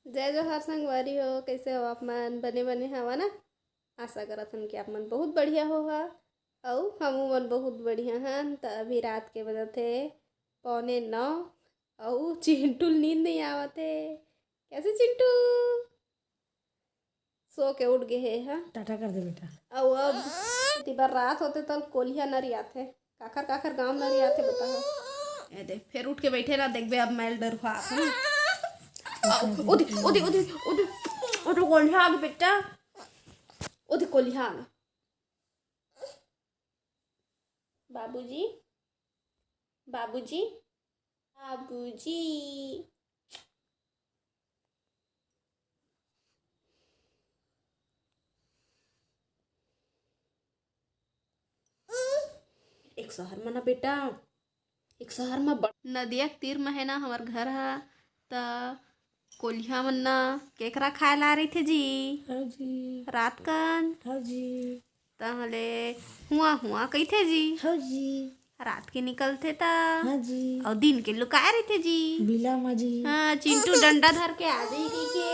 जय जोहार संगवारी हो। कैसे हो आप मन? बने बने हवा ना। आशा करत हन कि आप मन बहुत बढ़िया हो हा। अउ हमू मन बहुत बढ़िया हन। त अभी रात के बजत हे 8:45 अउ चिंटू नींद नहीं आवत हे। कैसे चिंटू? सो के उठ गे हे हा। टाटा कर दे बेटा। अउ अब इतनी बार रात होते तब कोलिया नरी आथे। काखर काखर गाँव नरी आथे बता। ए देख फिर उठ के बैठे ना, देखबे अब मैल डर हुआ ओदी ओदी ओदी ओदी ओदी कोलिया आ गई बेटा। ओदी कोलिया आ गई। बाबूजी बाबूजी बाबूजी। एक शहर में ना बेटा, एक शहर में नदिया के तीर में है ना हमार घर है। त कोलिया मन ना केकरा खाए ला रही थे जी हाँ जी। रात कन। हाँ जी। तहले हुआ हुआ कही थे जी। हाँ जी। रात के निकलते ता। हाँ जी। और दिन के लुकाए रही थे जी। बिला माँ जी। हाँ चिंटू डंडा धर के आ जाई कही के।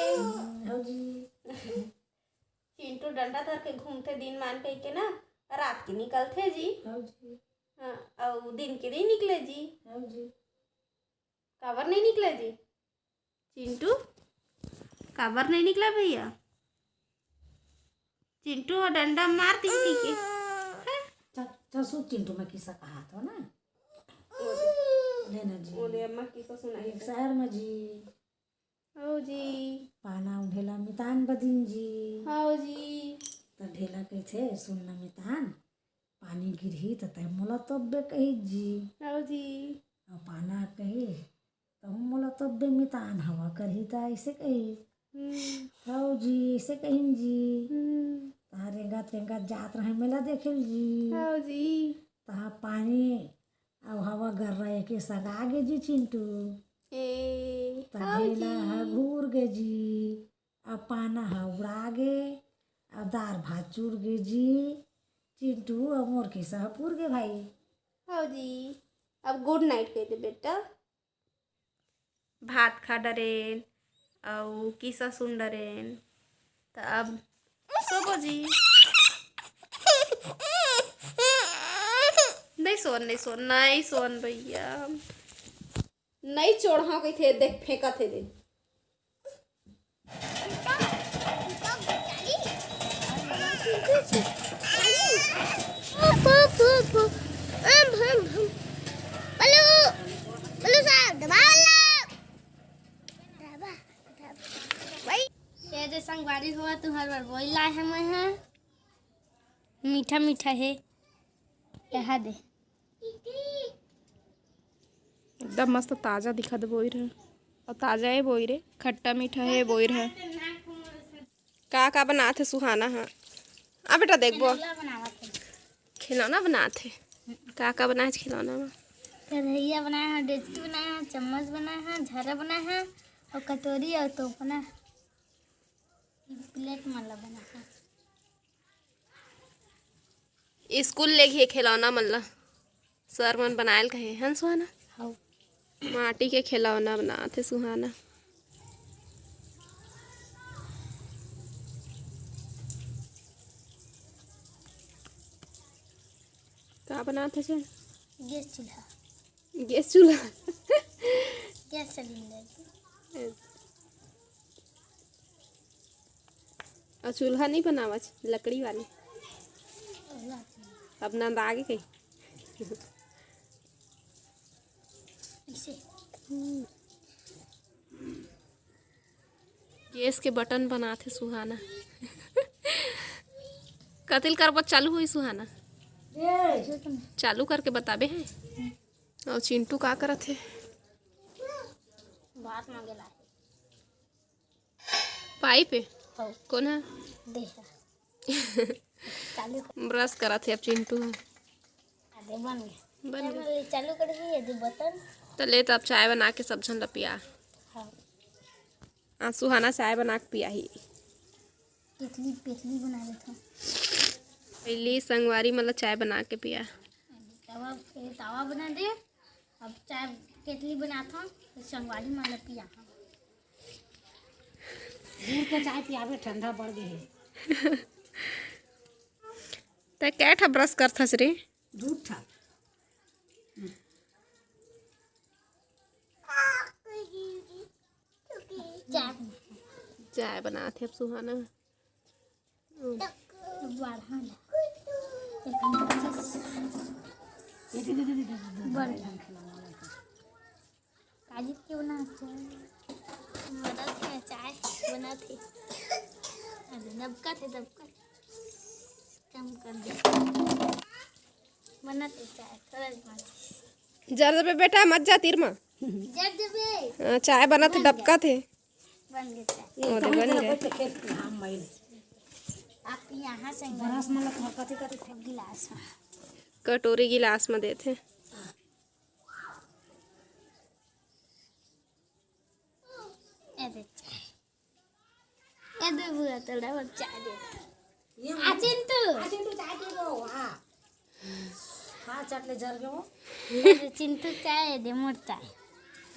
हाँ जी। चिंटू डंडा धर के घूमते दिन मान कही के ना। रात के निकलते जी। हाँ जी। हाँ और दिन के नहीं निकले जी। हाँ जी। काबर नहीं निकले जी? चिंटू काबर नहीं निकला भैया? चिंटू और डंडा मार दी के। चल सुन चिंटू में किस्सा कहा था ना। लेना जी। ओले अम्मा किस्सा सुनाई एक शहर में जी। हो जी। पाना ढेला मितान बदिन जी। हो जी। तो ढेला कही थे सुनना मितान पानी गिरही तो तय मोला तब्बे कही जी। हो जी। और पाना कही तो हम मोला तब्बे मितान हवा करही तो ऐसे कही। हाँ जी ऐसे कहीं जी। तहाँ रेंगत रेंगत जात रहे मेला देखे जी। हो जी। तहाँ पानी और हवा गर रहे के संग आगे जी चिंटू। ढेला है घूर गे जी। अब पाना है उड़ा गे। अब दार भात चूर गे जी। चिंटू अब मोर के सह पूर गे भाई। हो जी। अब गुड नाइट कह दे बेटा। भात खा डरेन और किस्सा सुन डरेन। तो अब सोबो जी। नहीं सोन भैया नहीं चोढ़ा कही थे। देख फेंका थे दिन संगवारी हुआ तू हर बार बोल लाए हैं मैं हाँ मीठा मीठा है यहाँ दे एकदम मस्त ताज़ा दिखा दे बोई रहे। और ताज़ा है बोई रे, खट्टा मीठा है बोई रहे। का बनाते सुहाना हाँ। आ बेटा देखबो खिलौना बनाते। का बनाए खिलौना में? कढ़ैया बनाया है, डेचकी बनाया है, चम्मच बनाया है, झारा बनाया है और कटोरी और तो बना प्लेट माला बना है। स्कूल ले गए खिलौना मतलब सर मन बनायल कहे हन सुहाना। हाँ माटी के खिलौना बनाते सुहाना। का बनाते छे? गैस चूल्हा गैस चूल्हा गैस सिलेंडर और चूल्हा नहीं बनावा लकड़ी वाले। अब नंद आगे कहीं गैस के बटन बनाते सुहाना। कतिल कर चालू हुई सुहाना चालू करके बताबे हैं। और चिंटू का करत है? भात मांगे ला पाइप है कौन है? चालू ब्रश करत है अब चिंटू। आधे बन गए बन गए चालू कर दी यदि बटन तो ले तो अब चाय बना के सब झन ला पिया। हाँ आज सुहाना चाय बना के पिया ही। केतली पेतली बना लेता हूँ पहली संगवारी मतलब चाय बना के पिया। तावा बना दे। अब चाय केतली बनाता हूँ संगवारी मतलब पिया। के चाय पियावे ठंडा पड़ गई है। ते क्या ठा ब्रश करथस रे? दूध था चाय चाय बनाते अब सुहाना। बढ़ा ला काजी क्यों ना बनाते चाय बनाते दबका थे दबका कम कर दे बनाते चाय थोड़ा जर पे बेटा मत जा तीर में। जब जबे चाय बना थे डबका थे। बन गए चाय और बन गए। हम मैल आप यहाँ से बरस मतलब हरकत करते गिलास में कटोरी गिलास में देते। ऐसे चाय ऐसे बुआ थोड़ा और चाय दे ये चिंटू चिंटू चाय पी लो। हाँ हाँ चटले जर गयो ऐसे चिंटू चाय दे मोर चाय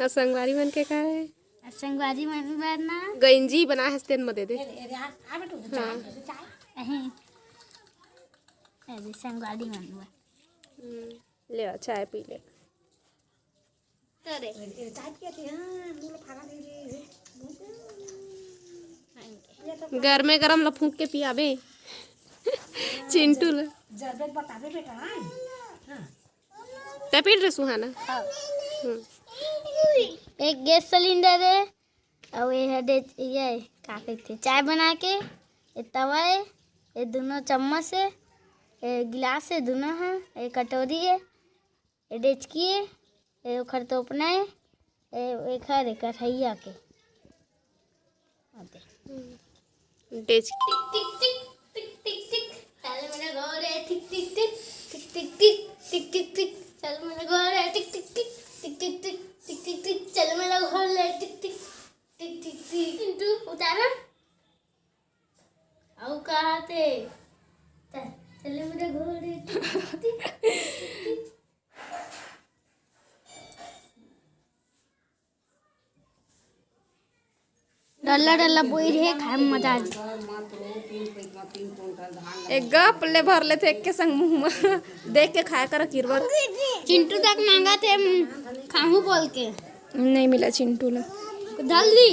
संगवारी मन के का है संगवारी में बनना गंजी बना हस्तेन में दे दे। आ बेटू चाय चाय अहीं ऐसे संगवारी में ले आ, चाय पी ले। करे चाय पिया थी। हाँ मुंह फाड़ा दे घर में गरम ला फूंक के पियाबे चिंटू ला। जरबेट बता दे बेटा। हाँ ते पी रे सुहाना। एक गैस सिलेंडर है और ये है ये क्या कहते चाय बना के ये तवा है ये दोनों चम्मच है ये गिलास है दोनों है ये कटोरी है ये डेचकी है ये उखड़ तोपना है ये खर है कढ़ैया के डेच टिक टिक टिक टिक टिक टिक चल मेरा घोड़े टिक टिक टिक टिक टिक टिक टिक टिक टिक चल मेरा घोड़े टिक टिक टिक टिक टिक टिक टिक टिक टिक चल मेरा घोड़े टिक टिक टिक टिक टिक चिंटू उतारा आओ कहाँ थे चल मेरा घोड़े टिक टिक टिक डल्ला डल्ला बोई रहे खाए में मजा आ जाए एक गप ले भर ले थे एक के संग मुंह में देख के खाया कर किरवर। चिंटू तक मांगा थे खाऊं बोल के नहीं मिला चिंटू ला। जल्दी